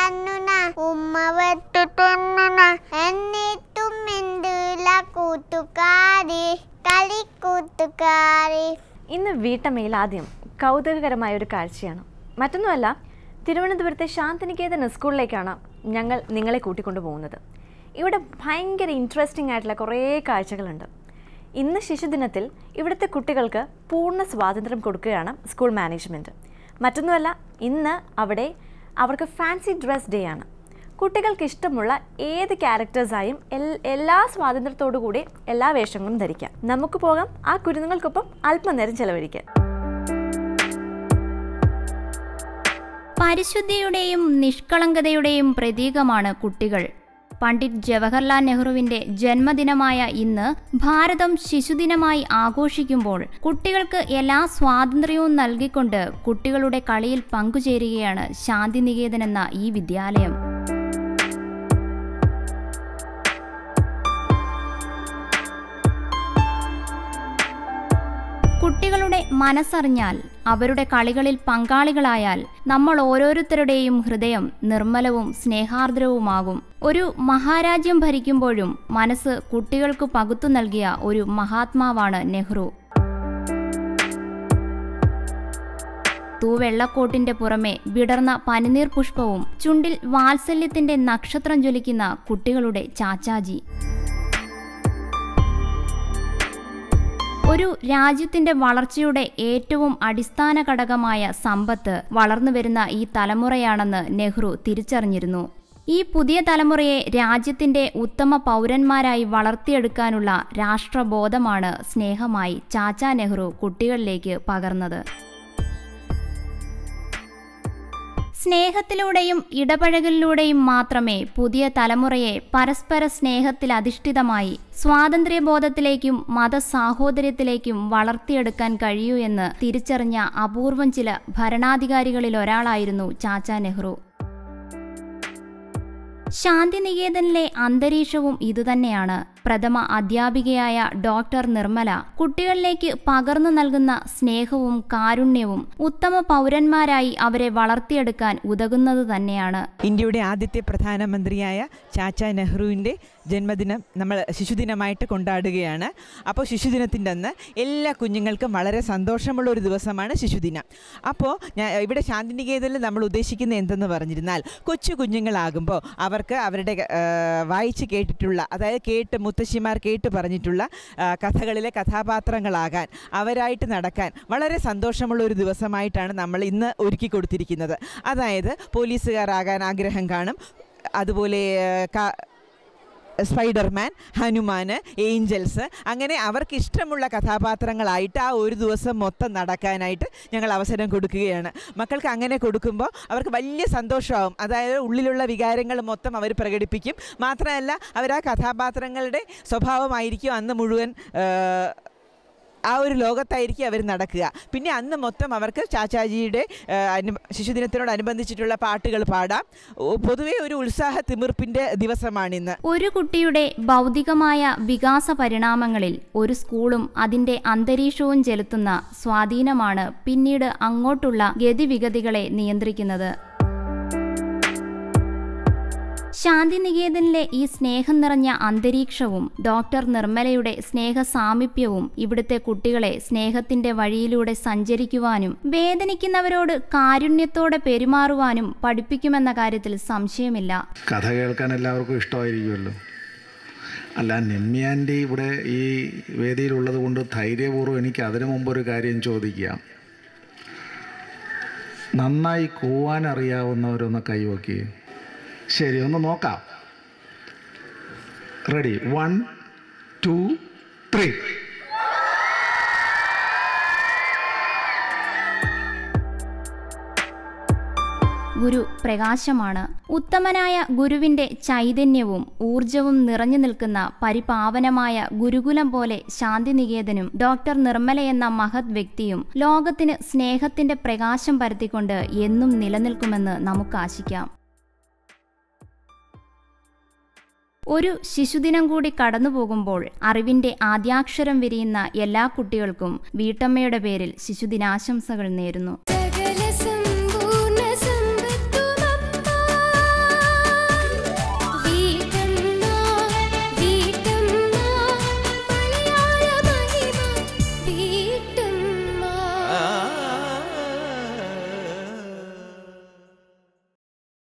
തന്നുന ഉമ്മ വെട്ടു തന്നുന എന്നിട്ടും എന്തില്ല കൂട്ടുകാരി കളിക്കൂട്ടുകാരി. ഇന്ന് വീട്ടമ്മയിൽ ആദ്യം കൗതുകകരമായ ഒരു കാഴ്ചയാണ്. മറ്റൊന്നുമല്ല, തിരുവനന്തപുരത്തെ ശാന്തിനികേതൻ സ്കൂളിലേക്കാണ് ഞങ്ങൾ നിങ്ങളെ കൂട്ടിക്കൊണ്ടു പോകുന്നത്. ഇവിടെ ഭയങ്കര ഇൻട്രസ്റ്റിംഗ് ആയിട്ടുള്ള കുറേ കാഴ്ചകളുണ്ട്. ഇന്ന് ശിശുദിനത്തിൽ ഇവിടുത്തെ കുട്ടികൾക്ക് പൂർണ്ണ സ്വാതന്ത്ര്യം കൊടുക്കുകയാണ് സ്കൂൾ മാനേജ്മെൻറ്റ്. മറ്റൊന്നുമല്ല, ഇന്ന് അവിടെ അവർക്ക് ഫാൻസി ഡ്രസ് ഡേ ആണ്. കുട്ടികൾക്ക് ഇഷ്ടമുള്ള ഏത് ക്യാരക്ടേഴ്സായും എല്ലാ സ്വാതന്ത്ര്യത്തോടു കൂടി എല്ലാ വേഷങ്ങളും ധരിക്കാം. നമുക്ക് പോകാം ആ കുരുന്നുങ്ങൾക്കൊപ്പം അല്പനേരം ചെലവഴിക്കാൻ. പരിശുദ്ധിയുടെയും നിഷ്കളങ്കതയുടെയും പ്രതീകമാണ് കുട്ടികൾ. പണ്ഡിറ്റ് ജവഹർലാൽ നെഹ്റുവിന്റെ ജന്മദിനമായ ഇന്ന് ഭാരതം ശിശുദിനമായി ആഘോഷിക്കുമ്പോൾ കുട്ടികൾക്ക് എല്ലാ സ്വാതന്ത്ര്യവും നൽകിക്കൊണ്ട് കുട്ടികളുടെ കളിയിൽ പങ്കുചേരുകയാണ് ശാന്തിനികേതൻ എന്ന ഈ വിദ്യാലയം. കുട്ടികളുടെ മനസ്സറിഞ്ഞാൽ, അവരുടെ കളികളിൽ പങ്കാളികളായാൽ നമ്മൾ ഓരോരുത്തരുടെയും ഹൃദയം നിർമ്മലവും സ്നേഹാർദ്രവുമാകും. ഒരു മഹാരാജ്യം ഭരിക്കുമ്പോഴും മനസ്സ് കുട്ടികൾക്ക് പകുത്തു നൽകിയ ഒരു മഹാത്മാവാണ് നെഹ്റു. തൂവെള്ളക്കോട്ടിന്റെ പുറമെ വിടർന്ന പനിനീർ പുഷ്പവും ചുണ്ടിൽ വാത്സല്യത്തിന്റെ നക്ഷത്രം ജ്വലിക്കുന്ന കുട്ടികളുടെ ചാച്ചാജി. ഒരു രാജ്യത്തിന്റെ വളർച്ചയുടെ ഏറ്റവും അടിസ്ഥാന ഘടകമായ സമ്പത്ത് വളർന്നുവരുന്ന ഈ തലമുറയാണെന്ന് നെഹ്റു തിരിച്ചറിഞ്ഞിരുന്നു. ഈ പുതിയ തലമുറയെ രാജ്യത്തിന്റെ ഉത്തമ പൗരന്മാരായി വളർത്തിയെടുക്കാനുള്ള രാഷ്ട്രബോധമാണ് സ്നേഹമായി ചാച്ചാ നെഹ്റു കുട്ടികളിലേക്ക് പകർന്നത്. സ്നേഹത്തിലൂടെയും ഇടപഴകലിലൂടെയും മാത്രമേ പുതിയ തലമുറയെ പരസ്പര സ്നേഹത്തിലധിഷ്ഠിതമായി സ്വാതന്ത്ര്യബോധത്തിലേക്കും മതസാഹോദര്യത്തിലേക്കും വളർത്തിയെടുക്കാൻ കഴിയൂ എന്ന് തിരിച്ചറിഞ്ഞ അപൂർവം ചില ഭരണാധികാരികളിലൊരാളായിരുന്നു ചാച്ചാ നെഹ്റു. ശാന്തിനികേതനിലെ അന്തരീക്ഷവും ഇതുതന്നെയാണ്. പ്രഥമ അധ്യാപികയായ ഡോക്ടർ നിർമ്മല കുട്ടികളിലേക്ക് പകർന്നു നൽകുന്ന സ്നേഹവും കാരുണ്യവും ഉത്തമ പൗരന്മാരായി അവരെ വളർത്തിയെടുക്കാൻ ഉതകുന്നത് തന്നെയാണ്. ഇന്ത്യയുടെ ആദ്യത്തെ പ്രധാനമന്ത്രിയായ ചാച്ചാ നെഹ്റുവിൻ്റെ ജന്മദിനം നമ്മൾ ശിശുദിനമായിട്ട് കൊണ്ടാടുകയാണ്. അപ്പോൾ ശിശുദിനത്തിൻ്റെ അന്ന് എല്ലാ കുഞ്ഞുങ്ങൾക്കും വളരെ സന്തോഷമുള്ള ഒരു ദിവസമാണ് ശിശുദിനം. അപ്പോൾ ഇവിടെ ശാന്തിനികേതനിൽ നമ്മൾ ഉദ്ദേശിക്കുന്നത് എന്തെന്ന് പറഞ്ഞിരുന്നാൽ, കൊച്ചു കുഞ്ഞുങ്ങളാകുമ്പോൾ അവർക്ക് അവരുടെ വായിച്ച് കേട്ടിട്ടുള്ള, അതായത് മുത്തശ്ശിമാർ കേട്ട് പറഞ്ഞിട്ടുള്ള കഥകളിലെ കഥാപാത്രങ്ങളാകാൻ, അവരായിട്ട് നടക്കാൻ വളരെ സന്തോഷമുള്ള ഒരു ദിവസമായിട്ടാണ് നമ്മൾ ഇന്ന് ഒരുക്കി കൊടുത്തിരിക്കുന്നത്. അതായത് പോലീസുകാരാകാൻ ആഗ്രഹം കാണും, അതുപോലെ സ്പൈഡർമാൻ, ഹനുമാൻ, ഏഞ്ചൽസ്, അങ്ങനെ അവർക്ക് ഇഷ്ടമുള്ള കഥാപാത്രങ്ങളായിട്ട് ആ ഒരു ദിവസം മൊത്തം നടക്കാനായിട്ട് ഞങ്ങൾ അവസരം കൊടുക്കുകയാണ്. മക്കൾക്ക് അങ്ങനെ കൊടുക്കുമ്പോൾ അവർക്ക് വലിയ സന്തോഷമാവും. അതായത് ഉള്ളിലുള്ള വികാരങ്ങൾ മൊത്തം അവർ പ്രകടിപ്പിക്കും. മാത്രമല്ല, അവർ ആ കഥാപാത്രങ്ങളുടെ സ്വഭാവമായിരിക്കും അന്ന് മുഴുവൻ ആ ഒരു ലോകത്തായിരിക്കും അവർ നടക്കുക. പിന്നെ അന്ന് മൊത്തം അവർക്ക് ചാച്ചാജിയുടെ ശിശുദിനത്തിനോടനുബന്ധിച്ചിട്ടുള്ള പാട്ടുകൾ പാടാം. പൊതുവെ ഒരു ഉത്സാഹ തിമിർപ്പിന്റെ ദിവസമാണിന്ന്. ഒരു കുട്ടിയുടെ ഭൗതികമായ വികാസ പരിണാമങ്ങളിൽ ഒരു സ്കൂളും അതിന്റെ അന്തരീക്ഷവും ചെലുത്തുന്ന സ്വാധീനമാണ് പിന്നീട് അങ്ങോട്ടുള്ള ഗതിവിഗതികളെ നിയന്ത്രിക്കുന്നത്. ശാന്തിനികേതനിലെ ഈ സ്നേഹം നിറഞ്ഞ അന്തരീക്ഷവും ഡോക്ടർ നിർമ്മലയുടെ സ്നേഹ സാമീപ്യവും ഇവിടുത്തെ കുട്ടികളെ സ്നേഹത്തിന്റെ വഴിയിലൂടെ സഞ്ചരിക്കുവാനും വേദനിക്കുന്നവരോട് കാരുണ്യത്തോടെ പെരുമാറുവാനും പഠിപ്പിക്കുമെന്ന കാര്യത്തിൽ സംശയമില്ല. കഥ കേൾക്കാൻ എല്ലാവർക്കും ഇഷ്ടമായിരിക്കുമല്ലോ. അല്ല, നിമ്മിയാൻ്റെ ഇവിടെ ഈ വേദിയിലുള്ളത് കൊണ്ട് ധൈര്യപൂർവ്വം എനിക്ക് അതിനു മുമ്പൊരു കാര്യം ചോദിക്കാം. നന്നായി കൂവാൻ അറിയാവുന്നവരൊന്ന് കൈവയ്ക്കുക. ശരി, ഒന്ന് നോക്കാം. റെഡി, 1 2 3. ഗുരു പ്രകാശമാണ്. ഉത്തമനായ ഗുരുവിന്റെ ചൈതന്യവും ഊർജവും നിറഞ്ഞു നിൽക്കുന്ന പരിപാവനമായ ഗുരുകുലം പോലെ ശാന്തിനികേതനും ഡോക്ടർ നിർമ്മല എന്ന മഹത് വ്യക്തിയും ലോകത്തിന് സ്നേഹത്തിന്റെ പ്രകാശം പരത്തിക്കൊണ്ട് എന്നും നിലനിൽക്കുമെന്ന് നമുക്ക് ആശിക്കാം. ഒരു ശിശുദിനം കൂടി കടന്നുപോകുമ്പോൾ അറിവിന്റെ ആദ്യാക്ഷരം വിരിയുന്ന എല്ലാ കുട്ടികൾക്കും വീട്ടമ്മയുടെ പേരിൽ ശിശുദിനാശംസകൾ നേരുന്നു.